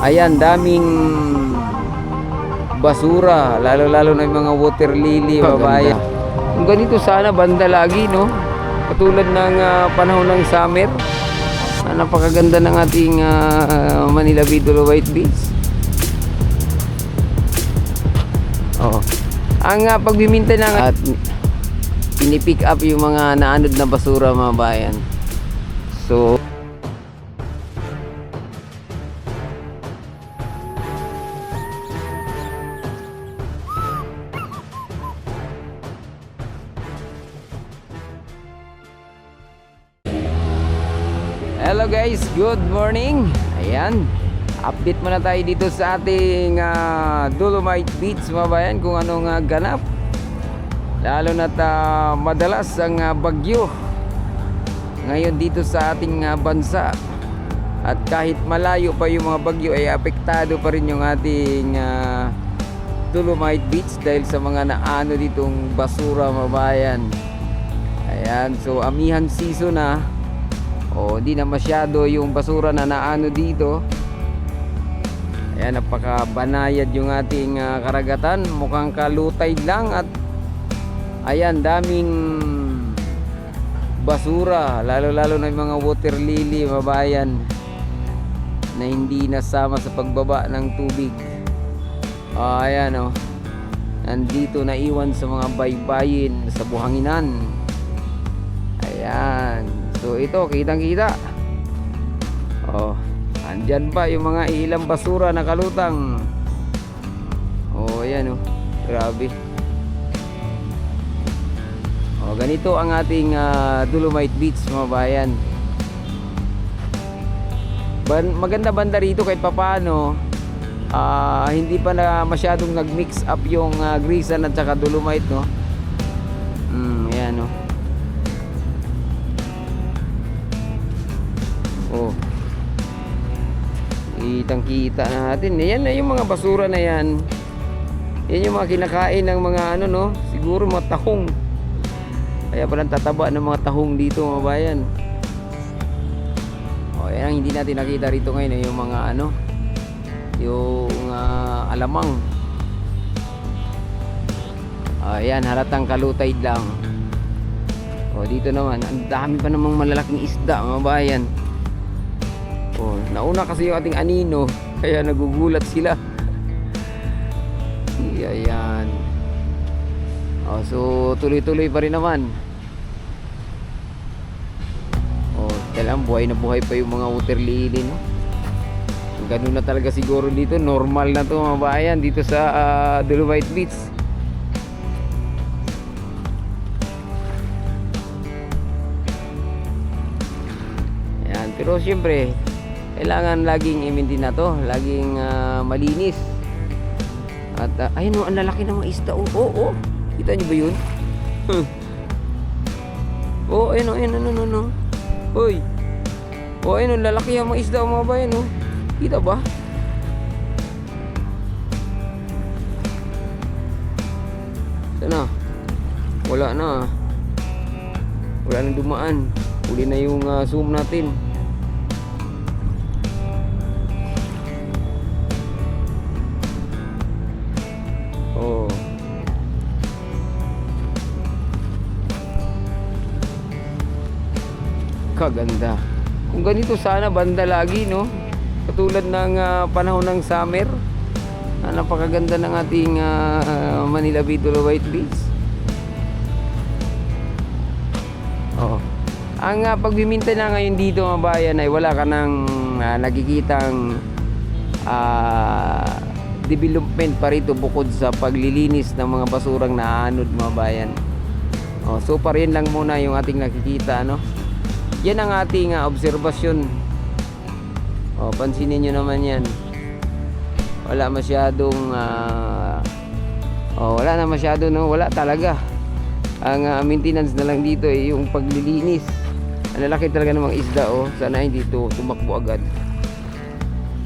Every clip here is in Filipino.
Ayan, daming basura, lalo-lalo na yung mga water lily, babayan. Kung ganito sana banda lagi, no? Katulad ng panahon ng summer. Napakaganda ng ating Manila Bay Dolomite Beach. Oh. Ang pagbiminta ng at pinipick up yung mga naanod na basura, mga bayan. So hello guys, good morning. Ayan, update muna tayo dito sa ating Dolomite Beach, mga bayan, kung anong ganap. Lalo na't madalas ang bagyo ngayon dito sa ating bansa. At kahit malayo pa yung mga bagyo, ay apektado pa rin yung ating Dolomite Beach dahil sa mga naano ditong basura, mga bayan. Ayan, so amihan season na. O di na masyado yung basura na naano dito. Ayan, napakabanayad yung ating karagatan. Mukhang kalutay lang. At ayan, daming basura, lalo-lalo na yung mga water lily, mabayan, na hindi nasama sa pagbaba ng tubig. Ayan, oh, nandito naiwan sa mga baybayin, sa buhanginan. Ayan, so ito, kitang-kita. Oh, andyan pa yung mga ilang basura na kalutang. Oh, ayan, oh, grabe. Oh, ganito ang ating Dolomite Beach, mga bayan. Maganda banda rito kahit papaano. Hindi pa na masyadong nag-mix up yung grisan at saka dolomite, no? Ayan, no? Oh, kitang-kita natin. Ayan na yung mga basura na yan. Yan yung mga kinakain ng mga ano, no? Siguro mga tahong. Kaya palang tataba ng mga tahong dito, mga bayan. O, yan ang hindi natin nakita rito ngayon, yung mga ano, yung alamang. Ayan, halatang kalutay lang. O, dito naman, ang dami pa namang malalaking isda, mga bayan. O, nauna kasi yung ating anino, kaya nagugulat sila. Ayan. O, so tuloy-tuloy pa rin naman. Kailangan buhay na buhay pa yung mga water lily, no? Ganun na talaga siguro dito. Normal na to, mga bayan, dito sa Dolomite Beach. Ayan, pero syempre kailangan laging i-maintain na to, laging malinis. At ayun, ang lalaki ng mga isda. Oh. Kita nyo ba yun? Oh, ayun, ano. Hoy. Oh, ayun, lalaki ang mga isda, mga bayan, oh. Kita ba? Sana? Wala na. Wala nang dumaan. Uli na yung zoom natin. Oh. Kaganda. Kung ganito sana banda lagi, no? Katulad ng panahon ng summer. Napakaganda ng ating Manila Bay Dolomite Beach. Oh. Ang pagbiminta na ngayon dito, mga bayan, ay wala ka nang nakikitang development pa rito bukod sa paglilinis ng mga basurang naanod, mga bayan. Oh, so pa rin lang muna yung ating nakikita, no? Yan ang ating obserbasyon. O, pansinin nyo naman yan. Wala masyadong wala na masyado, no? Wala talaga. Ang maintenance na lang dito ay yung paglilinis. Ang lalaki talaga ng mga isda, oh. Sana hindi ito tumakbo agad.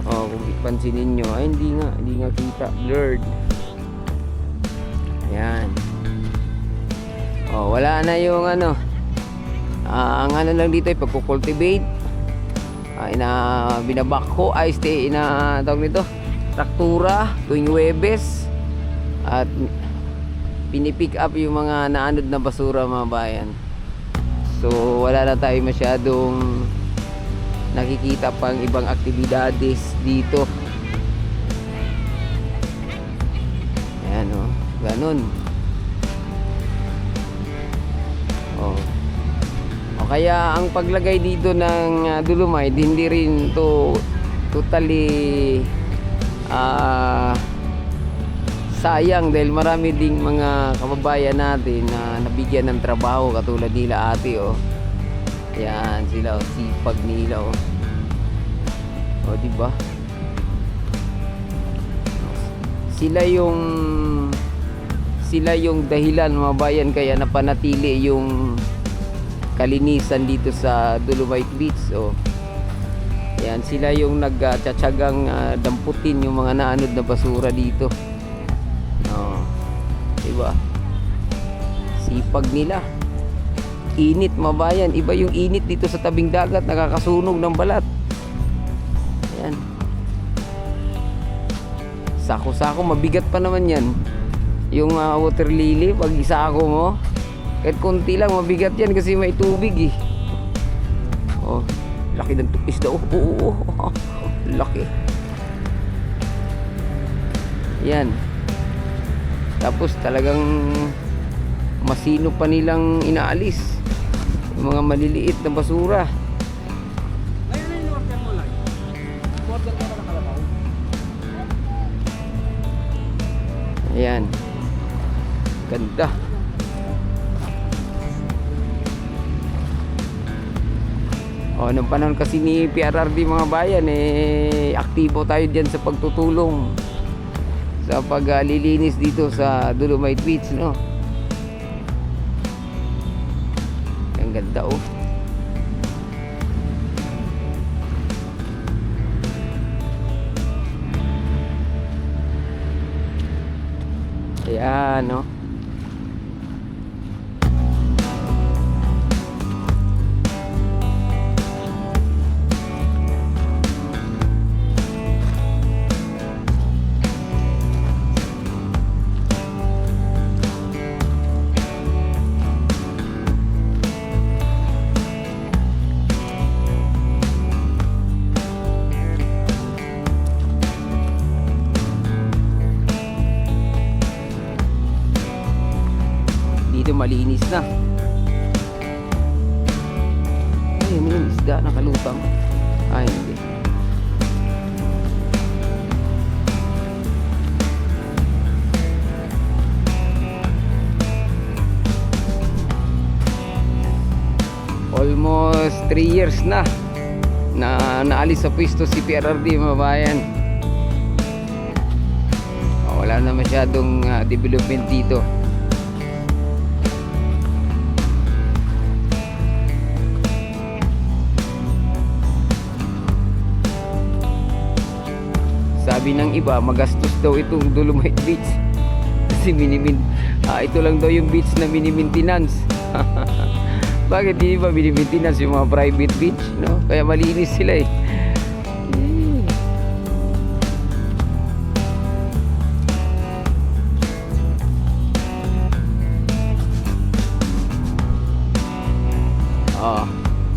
Kung pansinin nyo, ay hindi nga kita, blurred. Yan. Wala na yung ano. Ang ano lang dito ay pagkukultivate. binabakho ay tawag nito, traktura tuwing Huwebes, at pinipick up yung mga naanod na basura, mga bayan. So wala na tayo masyadong nakikita pang ibang aktibidades dito. Ayan, oh, ganun. Oh. O kaya ang paglagay dito ng dolomite, hindi rin to totally sayang, dahil marami ding mga kababayan natin na nabigyan ng trabaho, katulad nila ate, oh. Yan sila, oh, sipag nila, oh. O, diba? Sila yung dahilan, mga bayan, kaya napanatili yung kalinisan dito sa Dolomite Beach. Oh. Yan, sila yung nagtsatsagang damputin yung mga naanod na basura dito. Oh. Diba? Sipag nila. Init, mga bayan. Iba yung init dito sa tabing dagat, nakakasunog ng balat. Yan. Sako-sako, mabigat pa naman yan. Yung water lily, pag isako mo, kahit konti lang, mabigat yan kasi may tubig, eh. Oh, laki ng tupis daw. Oo, laki. Yan. Tapos talagang masino pa nilang inaalis yung mga maliliit na basura. Ayan. Ganda. O, nung panahon kasi ni PRRD, mga bayan, aktibo tayo dyan sa pagtutulong sa paglilinis dito sa Dolomite Beach, no? Ang ganda, oh. Ayan, no? Dito malinis na. Ay, may isda nakalutang. Ay, hindi. Almost 3 years na naalis sa pwesto si PRRD, mga bayan. Wala na masyadong development dito. Sabi ng iba, magastos daw itong Dolomite Beach kasi ito lang daw yung beach na mini-maintenance. Bakit di ba mini-maintenance yung mga private beach, no? Kaya malinis sila, eh.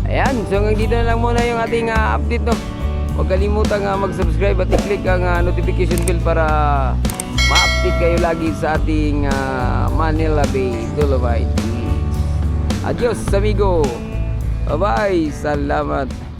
Ayan, so hanggang dito na lang muna yung ating update, no? Huwag kalimutan mag-subscribe at i-click ang notification bell para ma-update kayo lagi sa ating Manila Bay Dolomite Beach. Adios, amigo. Bye-bye. Salamat.